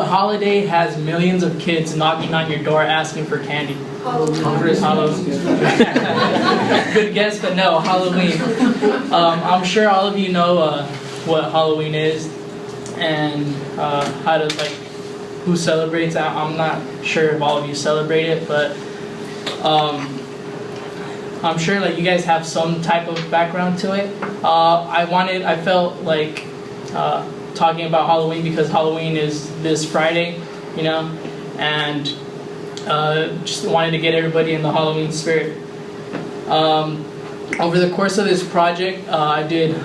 holiday has millions of kids knocking on your door asking for candy? Halloween. Good guess, but no, Halloween. I'm sure all of you know what Halloween is and how to who celebrates. I'm not sure if all of you celebrate it, but I'm sure you guys have some type of background to it. I felt like talking about Halloween because Halloween is this Friday, and just wanted to get everybody in the Halloween spirit. Over the course of this project, I did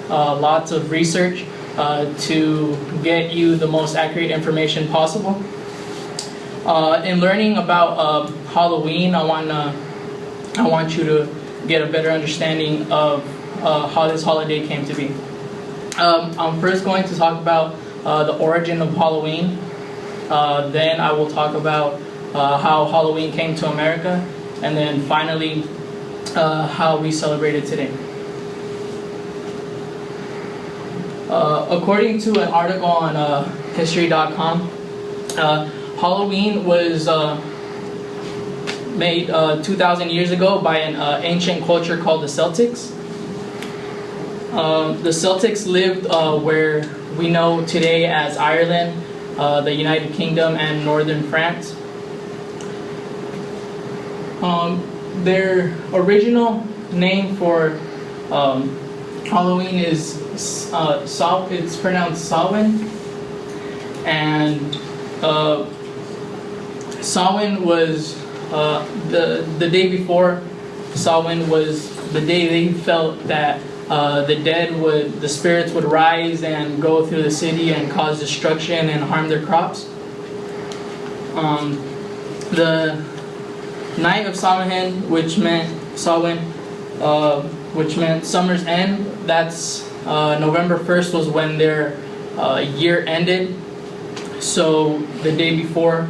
lots of research to get you the most accurate information possible. In learning about Halloween, I want you to get a better understanding of how this holiday came to be. I'm first going to talk about the origin of Halloween. Then I will talk about how Halloween came to America, and then finally how we celebrate it today. According to an article on history.com, Halloween was made 2,000 years ago by an ancient culture called the Celtics. The Celtics lived where we know today as Ireland, the United Kingdom, and northern France. Their original name for Halloween is it's pronounced Samhain, and Samhain was the day before. Samhain was the day they felt that the spirits would rise and go through the city and cause destruction and harm their crops. The night of Samhain, which meant summer's end, that's November 1st was when their year ended. So the day before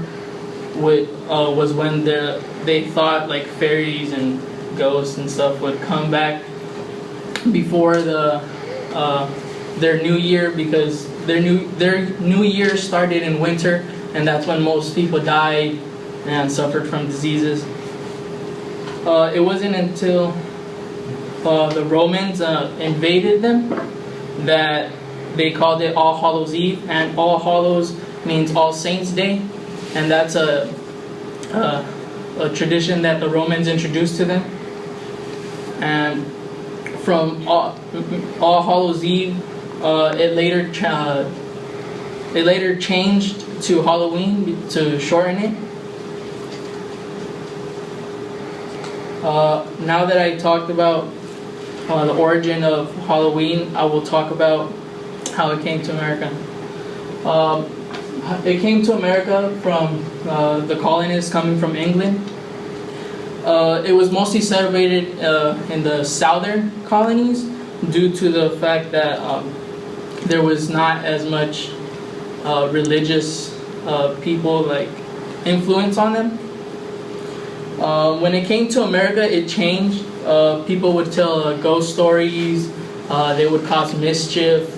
was when they thought fairies and ghosts and stuff would come back before their new year, because their new year started in winter, and that's when most people died and suffered from diseases. It wasn't until the Romans invaded them that they called it All Hallows Eve, and All Hallows means All Saints Day, and that's a tradition that the Romans introduced to them. And from All Hallows Eve, it later changed to Halloween to shorten it. Now that I talked about the origin of Halloween, I will talk about how it came to America. It came to America from the colonists coming from England. It was mostly celebrated in the southern colonies due to the fact that there was not as much religious people influence on them. When it came to America, it changed. People would tell ghost stories. They would cause mischief,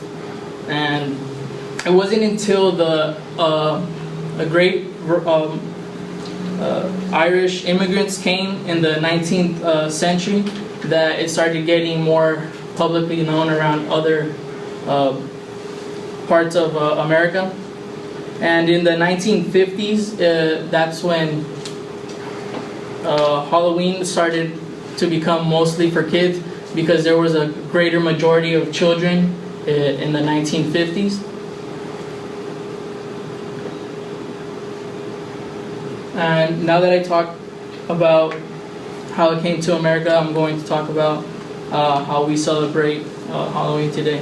and it wasn't until the great Irish immigrants came in the 19th century that it started getting more publicly known around other parts of America. And in the 1950s, that's when Halloween started to become mostly for kids, because there was a greater majority of children in the 1950s. And now that I talked about how it came to America, I'm going to talk about how we celebrate Halloween today.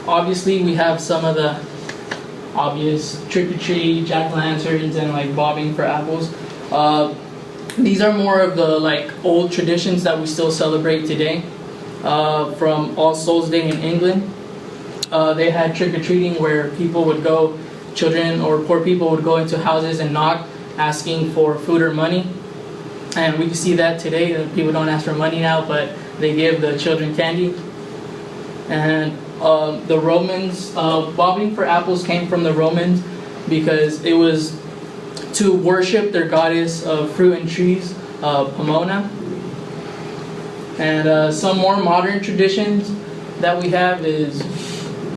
Obviously, we have some of the obvious trick-or-treat, jack-o'-lanterns, and bobbing for apples. These are more of the old traditions that we still celebrate today. From All Souls Day in England, they had trick-or-treating where children or poor people would go into houses and knock, asking for food or money. And we can see that today. People don't ask for money now, but they give the children candy. And The Romans, bobbing for apples came from the Romans because it was to worship their goddess of fruit and trees, Pomona. And some more modern traditions that we have is